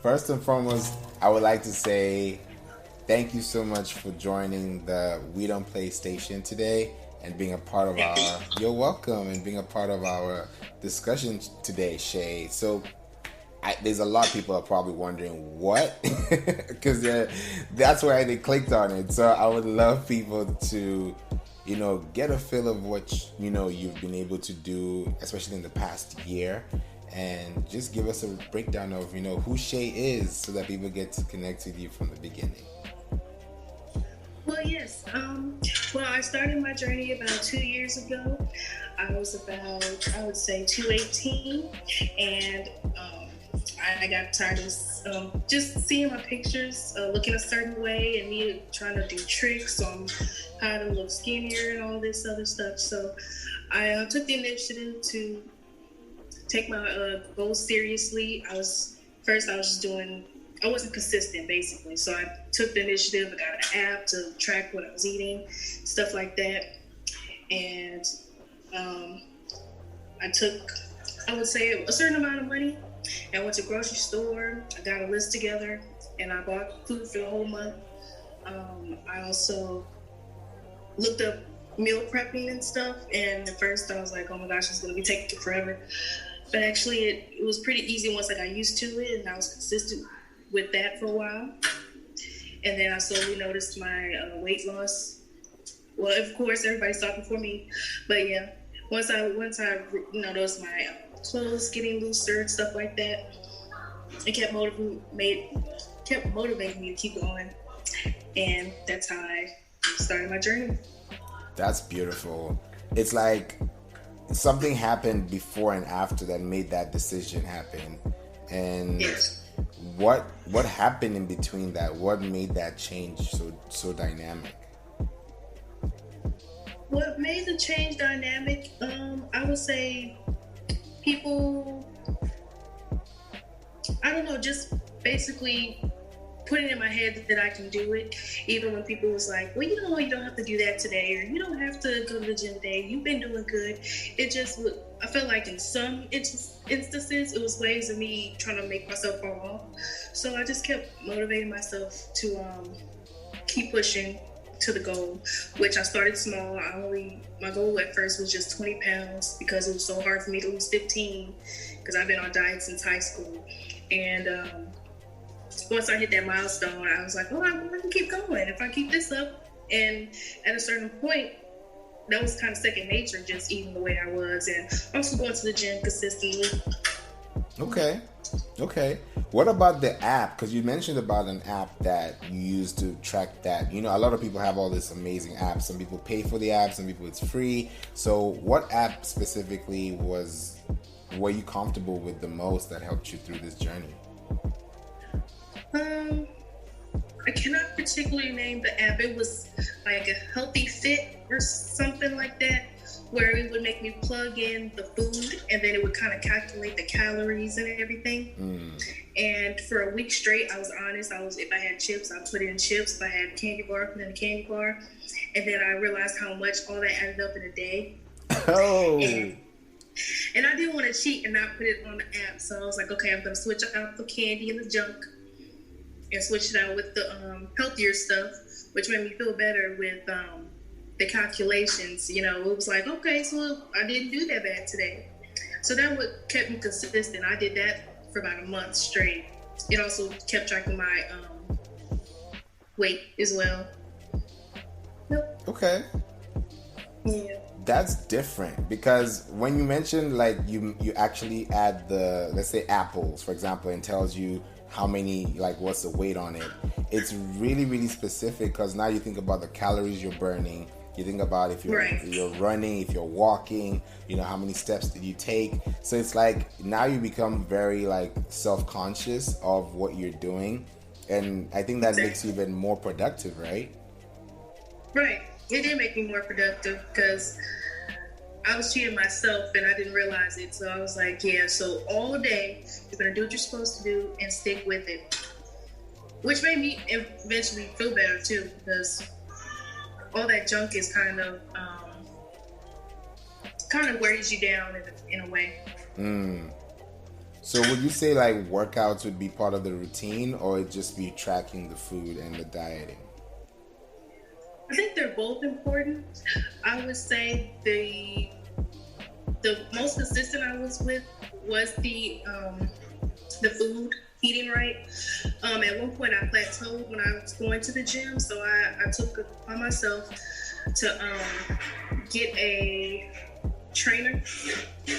First and foremost, I would like to say thank you so much for joining the We Don't Play station today and being a part of our. You're welcome, and being a part of our discussion today, Shay. So there's a lot of people are probably wondering what, because that's why they clicked on it. So I would love people to, get a feel of what you've been able to do, especially in the past year, and just give us a breakdown of who Shay is, so that people get to connect with you from the beginning. Well, yes. Well, I started my journey about 2 years ago. I was about, I would say, 218, and I got tired of just seeing my pictures looking a certain way, and me trying to do tricks on how to look skinnier and all this other stuff. So I took the initiative to take my goals seriously. I was just doing. I wasn't consistent, basically. So I took the initiative. I got an app to track what I was eating, stuff like that. And I took, I would say, a certain amount of money. And I went to the grocery store. I got a list together, and I bought food for the whole month. I also looked up meal prepping and stuff. And at first, I was like, "Oh my gosh, it's going to be taking forever." But actually, it was pretty easy once I got used to it, and I was consistent with that for a while. And then I slowly noticed my weight loss. Well, of course, everybody stopped before me, but yeah, once I noticed my clothes getting looser and stuff like that, it kept motivating me to keep going, and that's how I started my journey. That's beautiful. It's like something happened before and after that made that decision happen, and Yes. What happened in between that? What made that change so dynamic? What made the change dynamic? I would say people, I don't know, just basically putting in my head that I can do it, even when people was like, "Well, you don't have to do that today, or you don't have to go to the gym today. You've been doing good." I felt like in some instances, it was ways of me trying to make myself fall off. So I just kept motivating myself to keep pushing to the goal, which I started small. My goal at first was just 20 pounds because it was so hard for me to lose 15 because I've been on diet since high school. And once I hit that milestone, I was like, "Oh, I can keep going if I keep this up." And at a certain point, that was kind of second nature, just eating the way I was, and also going to the gym consistently. Okay. What about the app? Because you mentioned about an app that you use to track that. A lot of people have all this amazing apps. Some people pay for the app, some people it's free. So what app specifically were you comfortable with the most that helped you through this journey? I cannot particularly name the app. It was like a Healthy Fit or something like that, where it would make me plug in the food, and then it would kind of calculate the calories and everything. And for a week straight, I was honest. If I had chips, I put in chips. If I had candy bar, I put in a candy bar. And then I realized how much all that added up in a day. Oh. And I didn't want to cheat and not put it on the app. So I was like, okay, I'm going to switch out the candy and the junk and switch it out with the healthier stuff, which made me feel better with the calculations. It was like, okay, so I didn't do that bad today. So that what kept me consistent. I did that for about a month straight. It also kept track of my weight as well. Yep. Okay. Yeah. That's different, because when you mentioned like you actually add the, let's say, apples, for example, and tells you how many, like what's the weight on it, it's really, really specific, because now you think about the calories you're burning. You think about if you're running, if you're walking, how many steps did you take. So it's like now you become very like self-conscious of what you're doing, and I think that makes you even more productive, right? Right. It did make me more productive because I was cheating myself and I didn't realize it. So I was like, yeah, so all day you're going to do what you're supposed to do and stick with it. Which made me eventually feel better too, because all that junk is kind of wears you down in a way. So would you say like workouts would be part of the routine, or it just be tracking the food and the dieting? I think they're both important. I would say the most consistent I was with was the food, eating right. At one point I plateaued when I was going to the gym, so I took it upon myself to get a trainer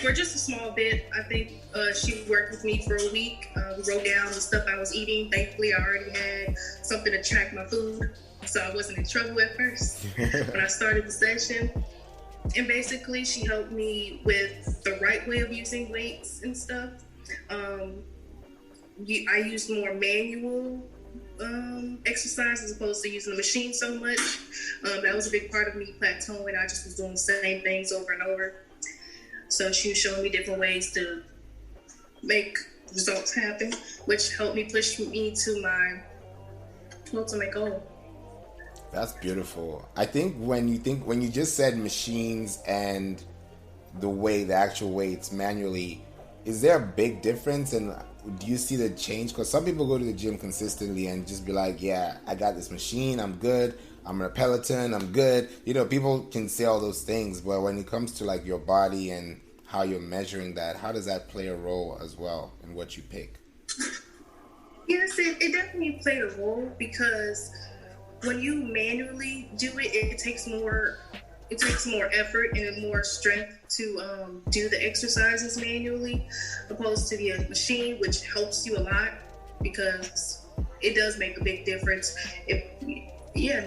for just a small bit. I think she worked with me for a week. We wrote down the stuff I was eating. Thankfully, I already had something to track my food, so I wasn't in trouble at first when I started the session. And basically, she helped me with the right way of using weights and stuff. I used more manual exercise as opposed to using the machine so much. That was a big part of me plateauing. I just was doing the same things over and over. So she was showing me different ways to make results happen, which helped me push me to my ultimate goal. That's beautiful. I think when you just said machines and the actual weights manually, is there a big difference, and do you see the change? Because some people go to the gym consistently and just be like, yeah, I got this machine, I'm good, I'm on a Peloton, I'm good. People can say all those things, but when it comes to like your body and how you're measuring that, how does that play a role as well in what you pick? Yes, it definitely played a role, because when you manually do it, it takes more effort and more strength to do the exercises manually, opposed to the machine, which helps you a lot because it does make a big difference.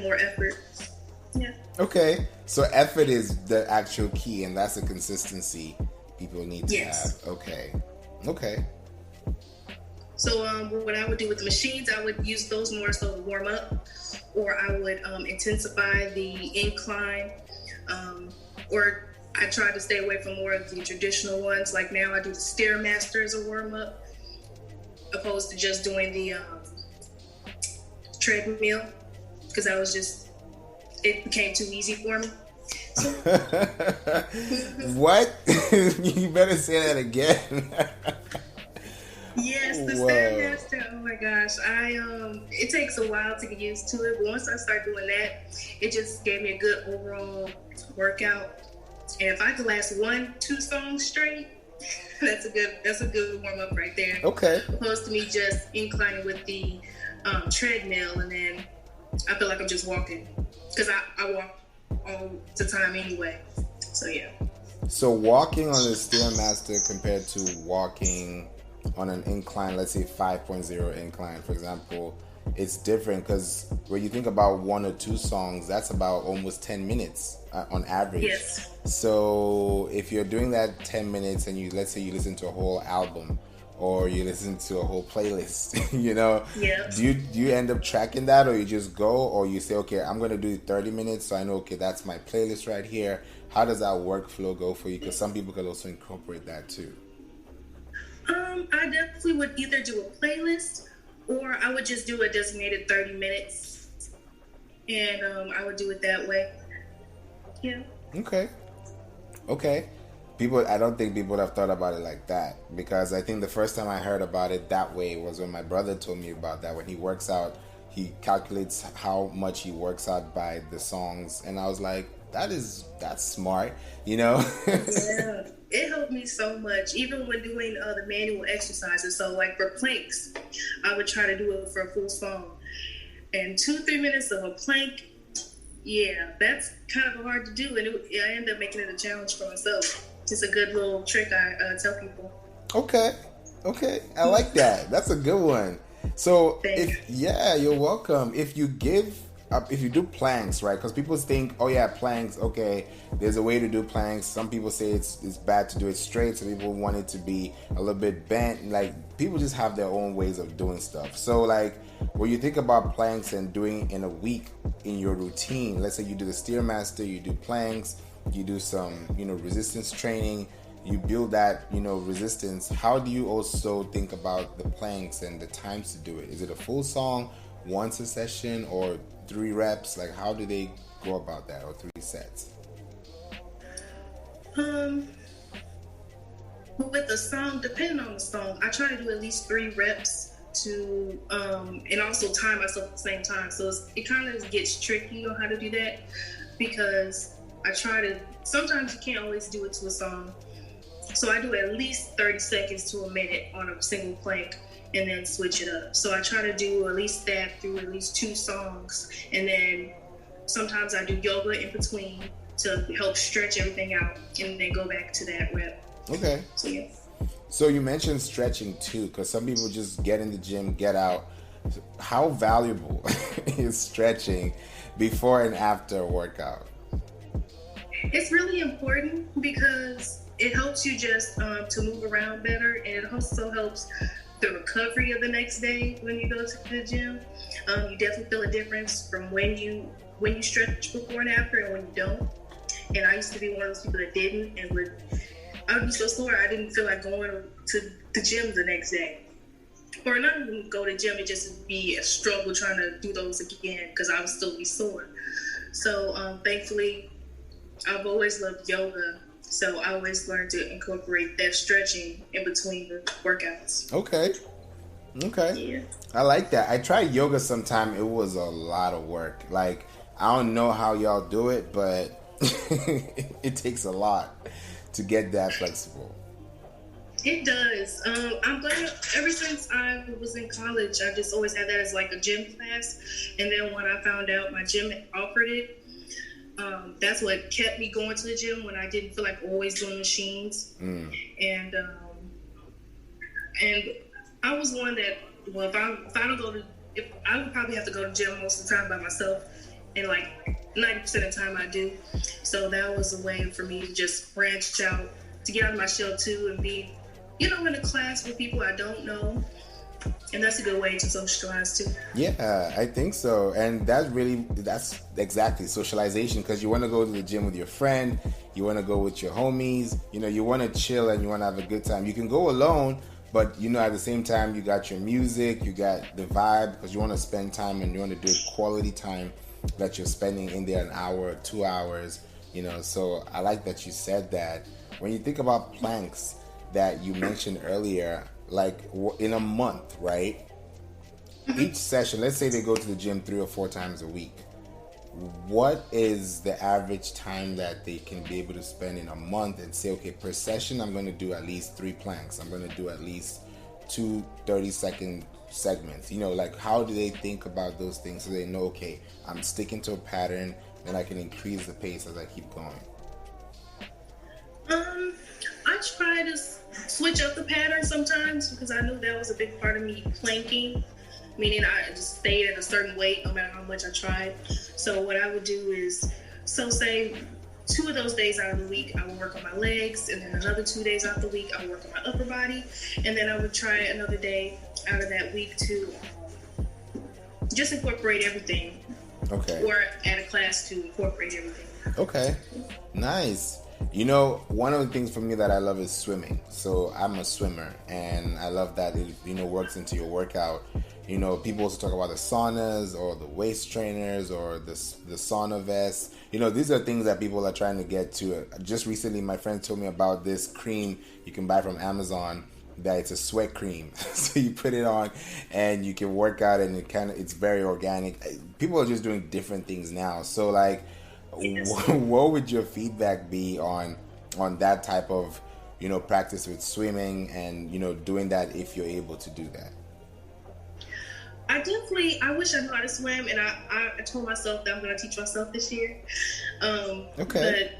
More effort. Yeah. Okay, so effort is the actual key, and that's the consistency people need to have. Okay. So what I would do with the machines, I would use those more so to warm up, or I would intensify the incline, or I try to stay away from more of the traditional ones. Like now I do the Stairmaster as a warm up, opposed to just doing the treadmill, because it became too easy for me. So. What? You better say that again. Yes, the Stairmaster. Oh my gosh, it takes a while to get used to it, but once I start doing that, it just gave me a good overall workout. And if I could last 1-2 songs straight, that's a good warm up right there. Okay. Opposed to me just inclining with the treadmill, and then I feel like I'm just walking, because I walk all the time anyway. So yeah. So walking on the Stairmaster compared to walking on an incline, let's say 5.0 incline, for example, it's different, because when you think about 1 or 2 songs, that's about almost 10 minutes on average. Yes. So if you're doing that 10 minutes and let's say you listen to a whole album or you listen to a whole playlist, Yeah. do you end up tracking that, or you just go, or you say, okay, I'm going to do 30 minutes, so I know, okay, that's my playlist right here. How does that workflow go for you? Because some people could also incorporate that too. I definitely would either do a playlist, or I would just do a designated 30 minutes, and I would do it that way. Yeah. Okay. I don't think people have thought about it like that, because I think the first time I heard about it that way was when my brother told me about that. When he works out, he calculates how much he works out by the songs, and I was like, that's smart, Yeah. It helped me so much, even when doing the manual exercises. So like for planks, I would try to do it for a full song. And 2-3 minutes of a plank, that's kind of hard to do. And I end up making it a challenge for myself. It's a good little trick I tell people. Okay. I like that. That's a good one. So you're welcome. If you do planks, right? Because people think, oh yeah, planks, okay, there's a way to do planks. Some people say it's bad to do it straight. Some people want it to be a little bit bent. Like, people just have their own ways of doing stuff. So like, when you think about planks and doing in a week in your routine, let's say you do the Stairmaster, you do planks, you do some, resistance training, you build that, resistance. How do you also think about the planks and the times to do it? Is it a full song, once a session, or 3 reps? Like, how do they go about that, or 3 sets? with the song, depending on the song, I try to do at least 3 reps to, and also time myself at the same time. So it kind of gets tricky on how to do that because I try to, sometimes you can't always do it to a song. So I do at least 30 seconds to a minute on a single plank and then switch it up. So I try to do at least that through at least 2 songs. And then sometimes I do yoga in between to help stretch everything out and then go back to that rep. Okay. So yeah. So you mentioned stretching too, because some people just get in the gym, get out. How valuable is stretching before and after a workout? It's really important because it helps you just to move around better, and it also helps the recovery of the next day when you go to the gym. You definitely feel a difference from when you stretch before and after and when you don't. And I used to be one of those people that didn't, and I would be so sore I didn't feel like going to the gym the next day. Or not even go to the gym, it just would be a struggle trying to do those again because I would still be sore. So thankfully, I've always loved yoga, so I always learned to incorporate that stretching in between the workouts. Okay. Yeah. I like that. I tried yoga sometime. It was a lot of work. Like, I don't know how y'all do it, but it takes a lot to get that flexible. It does. I'm glad ever since I was in college, I just always had that as like a gym class. And then when I found out my gym offered it, that's what kept me going to the gym when I didn't feel like always doing machines. And I was one that, well, if I don't go to, if I would probably have to go to the gym most of the time by myself, and like 90% of the time I do. So that was a way for me to just branch out, to get out of my shell too, and be, in a class with people I don't know. And that's a good way to socialize too. Yeah, I think so. And that's exactly socialization, because you want to go to the gym with your friend, you want to go with your homies, you want to chill and you want to have a good time. You can go alone, but at the same time you got your music, you got the vibe, because you want to spend time and you want to do quality time that you're spending in there, an hour, 2 hours, So I like that you said that. When you think about planks that you mentioned earlier, like in a month, right? Each session, let's say they go to the gym 3 or 4 times a week. What is the average time that they can be able to spend in a month and say, okay, per session, I'm going to do at least 3 planks. I'm going to do at least 2 30-second segments. Like, how do they think about those things so they know, okay, I'm sticking to a pattern, then I can increase the pace as I keep going? I try to switch up the pattern sometimes because I knew that was a big part of me planking, meaning I just stayed at a certain weight no matter how much I tried. So what I would do is, say 2 of those days out of the week, I would work on my legs, and then another 2 days out of the week, I would work on my upper body, and then I would try another day out of that week to just incorporate everything. Okay. Or add a class to incorporate everything. Okay. Nice. One of the things for me that I love is swimming. So I'm a swimmer, and I love that it, works into your workout. People also talk about the saunas or the waist trainers or the sauna vests. These are things that people are trying to get to. Just recently, my friend told me about this cream you can buy from Amazon, that it's a sweat cream. So you put it on and you can work out, and it's very organic. People are just doing different things now. So like, what would your feedback be on that type of practice with swimming and doing that if you're able to do that? I wish I knew how to swim, and I told myself that I'm going to teach myself this year. Okay.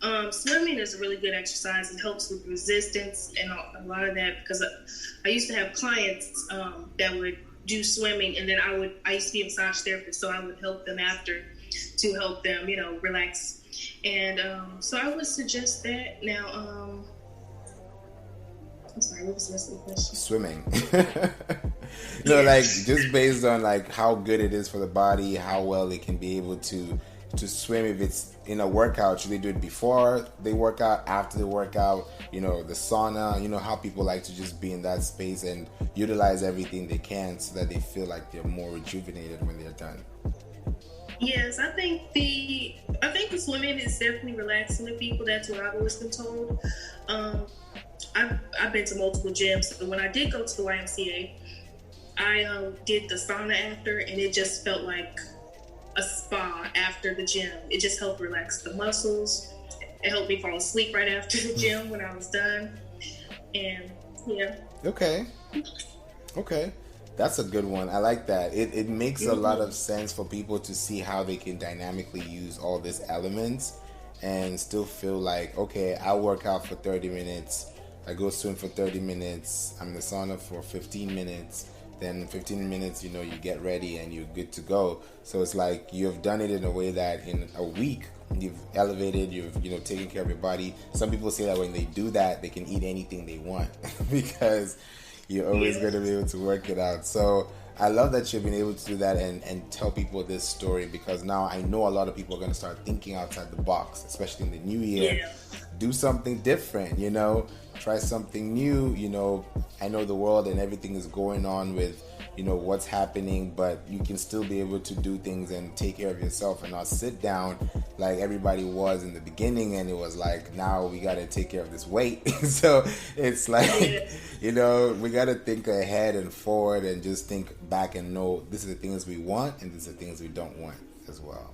But swimming is a really good exercise. It helps with resistance and a lot of that, because I used to have clients that would do swimming, and then I used to be a massage therapist, so I would help them after to help them, relax. And so I would suggest that. Now, I'm sorry, what was the rest of the question? Swimming. Like, just based on like how good it is for the body, how well they can be able to swim. If it's in a workout, should they do it before they work out, after they work out? The sauna, how people like to just be in that space and utilize everything they can so that they feel like they're more rejuvenated when they're done. Yes, I think the swimming is definitely relaxing to people. That's what I've always been told. I've been to multiple gyms, but when I did go to the YMCA, I did the sauna after, and it just felt like a spa after the gym. It just helped relax the muscles. It helped me fall asleep right after the gym when I was done. And yeah. Okay. That's a good one. I like that. It makes a lot of sense for people to see how they can dynamically use all these elements and still feel like, okay, I work out for 30 minutes, I go swim for 30 minutes, I'm in the sauna for 15 minutes, then 15 minutes, you get ready and you're good to go. So it's like you've done it in a way that in a week you've elevated, you've taken care of your body. Some people say that when they do that, they can eat anything they want because you're always going to be able to work it out. So I love that you've been able to do that and tell people this story, because now I know a lot of people are going to start thinking outside the box, especially in the new year. Yeah. Do something different, try something new. I know the world and everything is going on with, what's happening, but you can still be able to do things and take care of yourself and not sit down like everybody was in the beginning, and it was like, now we got to take care of this weight. So it's like, we got to think ahead and forward and just think back and know this is the things we want and these are the things we don't want as well.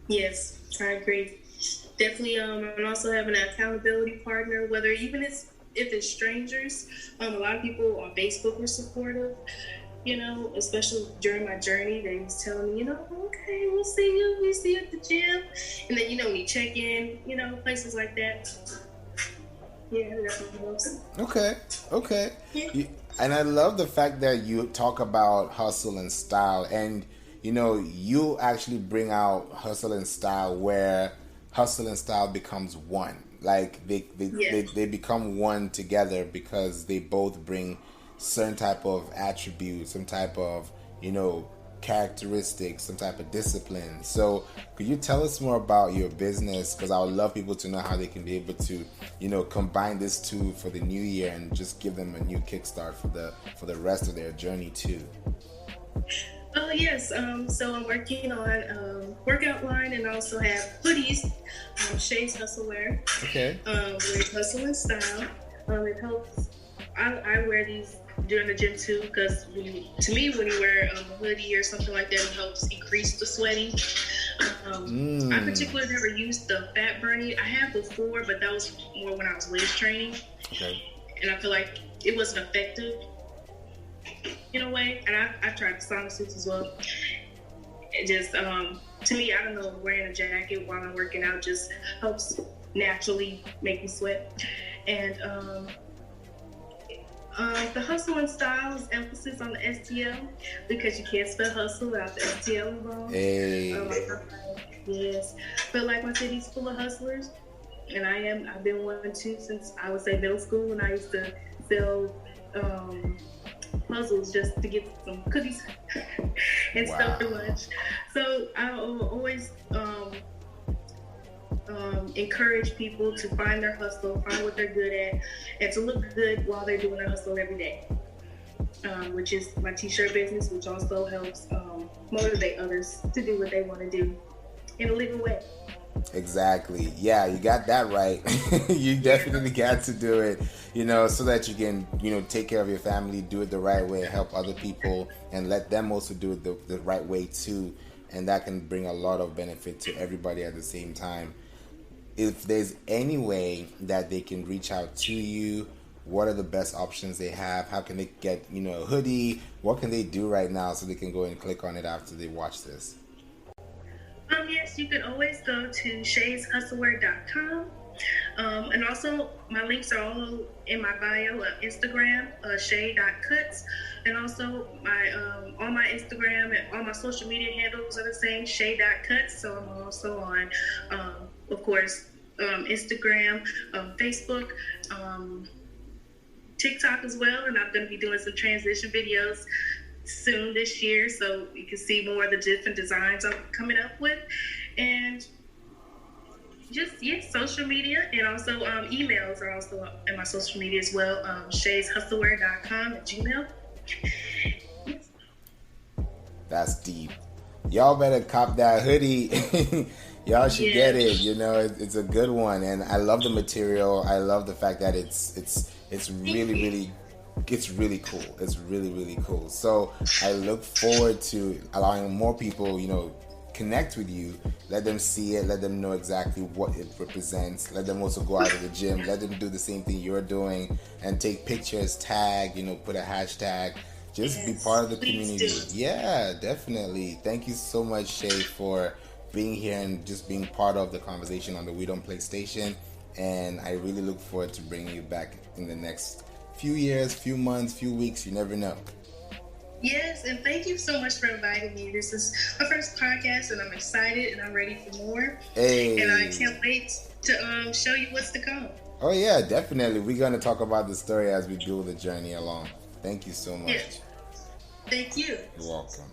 Yes, I agree. Definitely, and also having an accountability partner, whether even if it's strangers. A lot of people on Facebook were supportive, especially during my journey. They was telling me, okay, we'll see you at the gym. And then, when you check in, places like that. Yeah, that's what helps. Okay. Yeah. And I love the fact that you talk about hustle and style, and you actually bring out hustle and style where hustle and style becomes one. Like they become one together because they both bring certain type of attributes, some type of characteristics, some type of discipline. So could you tell us more about your business? Because I would love people to know how they can be able to combine this two for the new year and just give them a new kickstart for the rest of their journey too. Oh yes, so I'm working on workout line and also have hoodies, Shay's Hustle Wear. Okay. With hustle and style. It helps. I wear these during the gym too, because to me, when you wear a hoodie or something like that, it helps increase the sweating. I particularly never used the fat burning. I have before, but that was more when I was weight training. Okay. And I feel like it wasn't effective in a way. And I tried the sauna suits as well. It just, to me, I don't know, wearing a jacket while I'm working out just helps naturally make me sweat. And the hustle and style is emphasis on the STL, because you can't spell hustle without the STL involved. Hey. Yes. But like my city's full of hustlers, and I've been one too since I would say middle school, when I used to sell puzzles just to get some cookies and stuff for lunch. So I always encourage people to find their hustle, find what they're good at, and to look good while they're doing their hustle every day, which is my t-shirt business, which also helps motivate others to do what they want to do in a living way. Exactly. Yeah, you got that right. You definitely got to do it, so that you can, take care of your family, do it the right way, help other people, and let them also do it the right way too. And that can bring a lot of benefit to everybody at the same time. If there's any way that they can reach out to you, what are the best options they have? How can they get, a hoodie? What can they do right now so they can go and click on it after they watch this? Yes, you can always go to shayshustlewear.com. And also, my links are all in my bio, Instagram, Shay.Cutts. And also, on my Instagram and all my social media handles are the same, Shay.Cutts. So I'm also on, of course, Instagram, Facebook, TikTok as well. And I'm going to be doing some transition videos soon this year, so you can see more of the different designs I'm coming up with. And just, social media, and also emails are also in my social media as well. shayshustlewear.com at Gmail. That's deep. Y'all better cop that hoodie. Y'all should Yeah. get it. You know, it's a good one, and I love the material. I love the fact that it's really it's really cool. It's really cool. So I look forward to allowing more people, you know, connect with you. Let them see it. Let them know exactly what it represents. Let them also go out to the gym. Let them do the same thing you're doing and take pictures. Tag, you know, put a hashtag. Just be Yes, part of the please community. do. Yeah, definitely. Thank you so much, Shay, for being here and just being part of the conversation on the We Don't Play station. And I really look forward to bringing you back in the next few years, few months, few weeks. You never know. Yes, and thank you so much for inviting me. This is my first podcast, and I'm excited and I'm ready for more. And I Hey. can't wait to show you what's to come. Oh, yeah, definitely. We're going to talk about the story as we build the journey along. Thank you so Yeah, much. thank you. You're welcome.